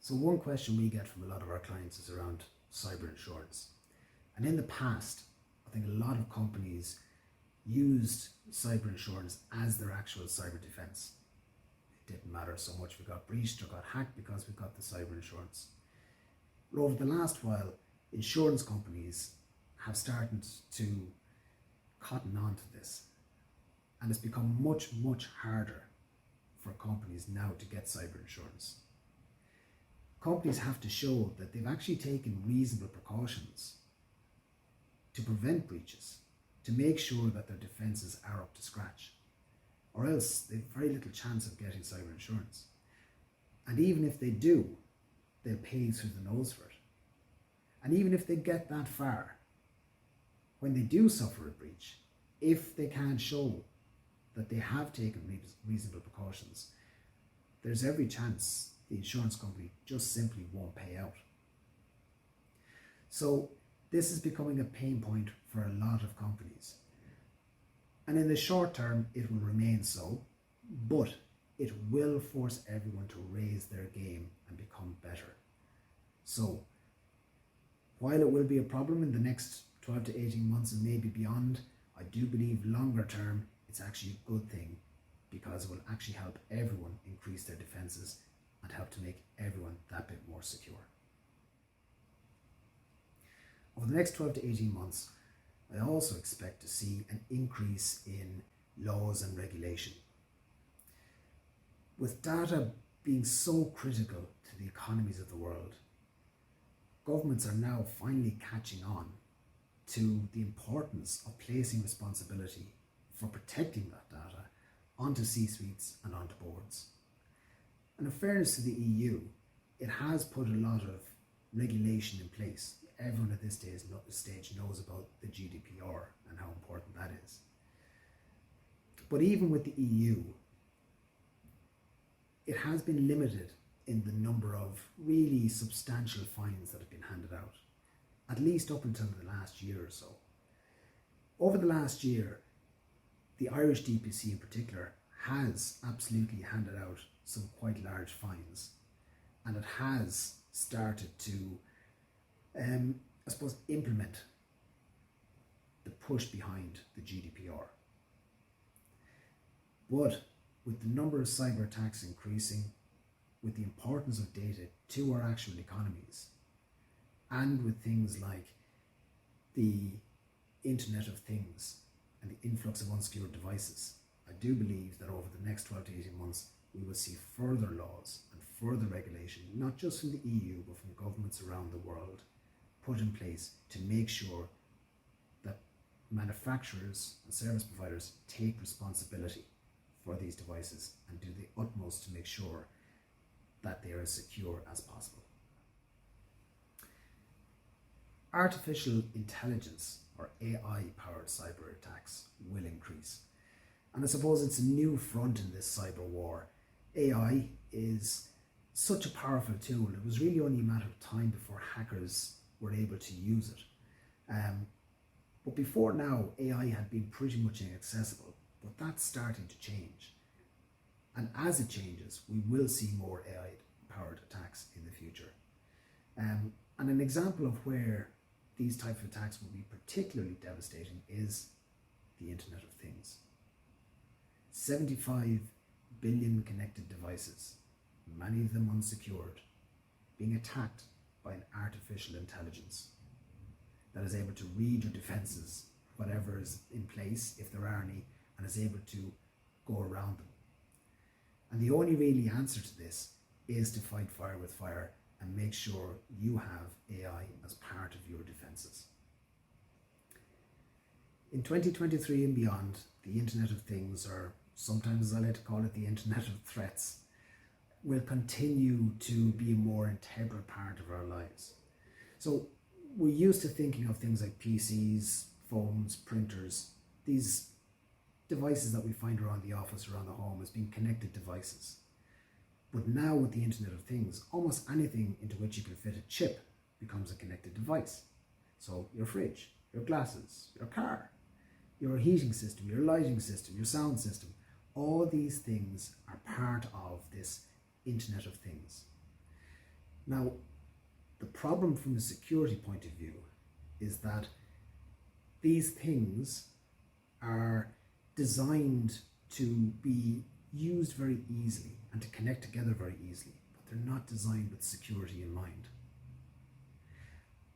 So one question we get from a lot of our clients is around cyber insurance. And in the past, I think a lot of companies used cyber insurance as their actual cyber defense. It didn't matter so much if we got breached or got hacked because we got the cyber insurance. But over the last while, insurance companies have started to cotton on to this. And it's become much, much harder for companies now to get cyber insurance. Companies have to show that they've actually taken reasonable precautions to prevent breaches, to make sure that their defenses are up to scratch, or else they've very little chance of getting cyber insurance. And even if they do, they'll pay through the nose for it. And even if they get that far, when they do suffer a breach, if they can't show that they have taken reasonable precautions, there's every chance the insurance company just simply won't pay out. So this is becoming a pain point for a lot of companies. And in the short term, it will remain so, but it will force everyone to raise their game and become better. So while it will be a problem in the next 12 to 18 months and maybe beyond, I do believe longer term, it's actually a good thing because it will actually help everyone increase their defenses and help to make everyone that bit more secure. Over the next 12 to 18 months, I also expect to see an increase in laws and regulation. With data being so critical to the economies of the world, governments are now finally catching on to the importance of placing responsibility for protecting that data onto C-suites and onto boards. And in fairness to the EU, it has put a lot of regulation in place. Everyone at this stage knows about the GDPR and how important that is. But even with the EU, it has been limited in the number of really substantial fines that have been handed out, at least up until the last year or so. Over the last year, the Irish DPC in particular has absolutely handed out some quite large fines, and it has started to I suppose implement the push behind the GDPR. But with the number of cyber attacks increasing, with the importance of data to our actual economies, and with things like the Internet of Things and the influx of unsecured devices, I do believe that over the next 12 to 18 months, we will see further laws and further regulation, not just from the EU, but from governments around the world, put in place to make sure that manufacturers and service providers take responsibility for these devices and do the utmost to make sure that they are as secure as possible. Artificial intelligence, or AI-powered cyber attacks, will increase. And I suppose it's a new front in this cyber war. AI is such a powerful tool. It was really only a matter of time before hackers were able to use it. But before now, AI had been pretty much inaccessible, but that's starting to change. And as it changes, we will see more AI-powered attacks in the future. And an example of where these types of attacks will be particularly devastating is the Internet of Things. 75 billion connected devices, many of them unsecured, being attacked by an artificial intelligence that is able to read your defenses, whatever is in place, if there are any, and is able to go around them. And the only really answer to this is to fight fire with fire and make sure you have AI as part of your defenses. In 2023 and beyond, the Internet of Things, or sometimes I like to call it the Internet of Threats, will continue to be a more integral part of our lives. So we're used to thinking of things like PCs, phones, printers, these devices that we find around the office, around the home, as being connected devices. But now with the Internet of Things, almost anything into which you can fit a chip becomes a connected device. So your fridge, your glasses, your car, your heating system, your lighting system, your sound system, all these things are part of this Internet of Things. Now, the problem from a security point of view is that these things are designed to be used very easily and to connect together very easily, but they're not designed with security in mind.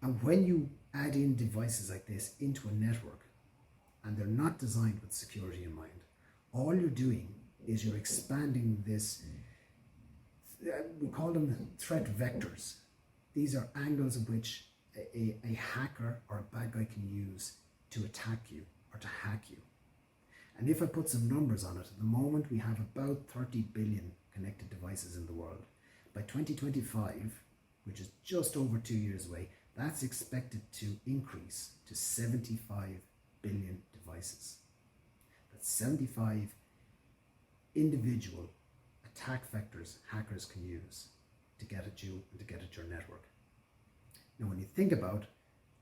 And when you add in devices like this into a network and they're not designed with security in mind, all you're doing is you're expanding this, we call them threat vectors. These are angles in which a hacker or a bad guy can use to attack you or to hack you. And if I put some numbers on it, at the moment we have about 30 billion connected devices in the world. By 2025, which is just over 2 years away, that's expected to increase to 75 billion devices. That's 75 individual attack vectors hackers can use to get at you and to get at your network. Now, when you think about it,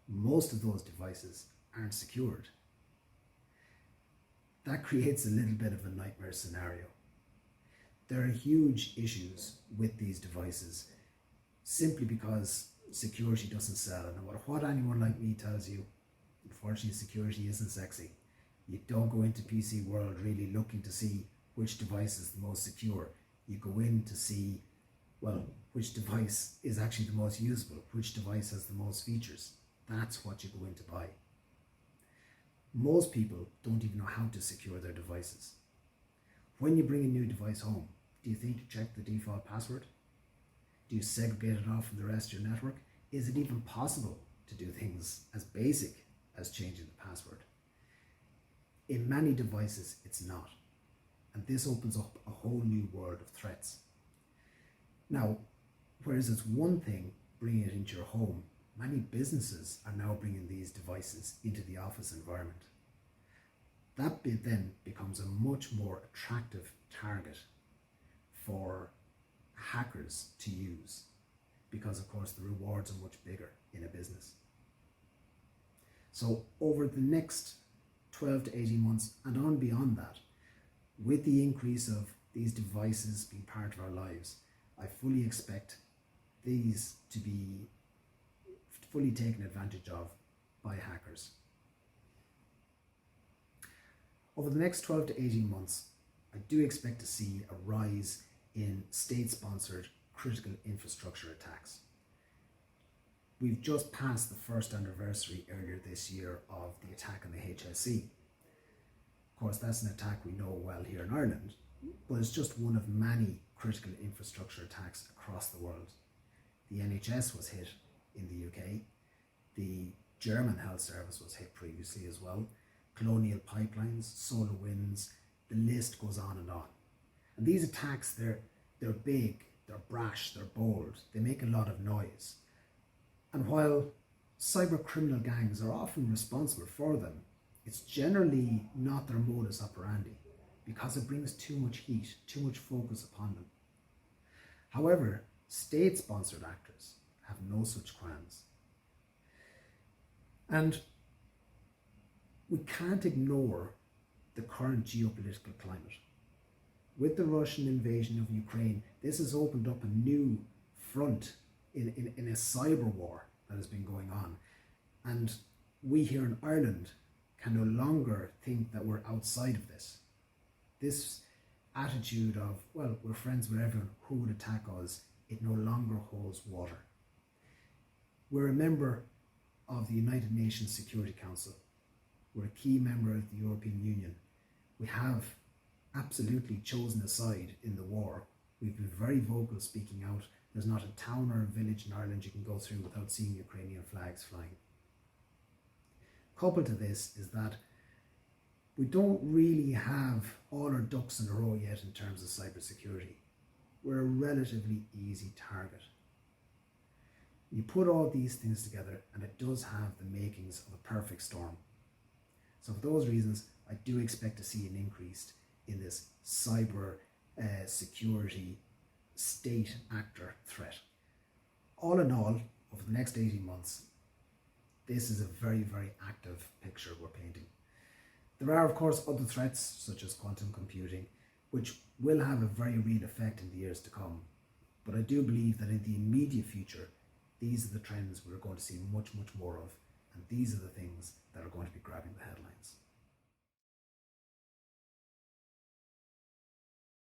most of those devices aren't secured. That creates a little bit of a nightmare scenario. There are huge issues with these devices simply because security doesn't sell. And no matter what anyone like me tells you, unfortunately security isn't sexy. You don't go into PC world really looking to see which device is the most secure. You go in to see, well, which device is actually the most usable, which device has the most features. That's what you go in to buy. Most people don't even know how to secure their devices. When you bring a new device home, do you think to check the default password? Do you segregate it off from the rest of your network? Is it even possible to do things as basic as changing the password? In many devices, it's not. And this opens up a whole new world of threats. Now, whereas it's one thing bringing it into your home, many businesses are now bringing these devices into the office environment. That bit then becomes a much more attractive target for hackers to use because, of course, the rewards are much bigger in a business. So over the next 12 to 18 months and on beyond that, with the increase of these devices being part of our lives, I fully expect these to be fully taken advantage of by hackers. Over the next 12 to 18 months, I do expect to see a rise in state-sponsored critical infrastructure attacks. We've just passed the first anniversary earlier this year of the attack on the HSE. Of course, that's an attack we know well here in Ireland, but it's just one of many critical infrastructure attacks across the world. The NHS was hit in the UK. The German health service was hit previously as well. Colonial pipelines, solar winds, the list goes on and on. And these attacks, they're big, they're brash, they're bold, they make a lot of noise. And while cyber criminal gangs are often responsible for them, it's generally not their modus operandi because it brings too much heat, too much focus upon them. However, state-sponsored actors have no such qualms. And we can't ignore the current geopolitical climate. With the Russian invasion of Ukraine, this has opened up a new front in a cyber war that has been going on. And we here in Ireland can no longer think that we're outside of this. This attitude of, well, we're friends with everyone who would attack us, it no longer holds water. We're a member of the United Nations Security Council. We're a key member of the European Union. We have absolutely chosen a side in the war. We've been very vocal speaking out. There's not a town or a village in Ireland you can go through without seeing Ukrainian flags flying. Coupled to this is that we don't really have all our ducks in a row yet in terms of cybersecurity. We're a relatively easy target. You put all these things together and it does have the makings of a perfect storm. So for those reasons, I do expect to see an increase in this cyber security state actor threat. All in all, over the next 18 months, this is a very, very active picture we're painting. There are, of course, other threats such as quantum computing, which will have a very real effect in the years to come. But I do believe that in the immediate future, these are the trends we're going to see much, much more of, and these are the things that are going to be grabbing the headlines.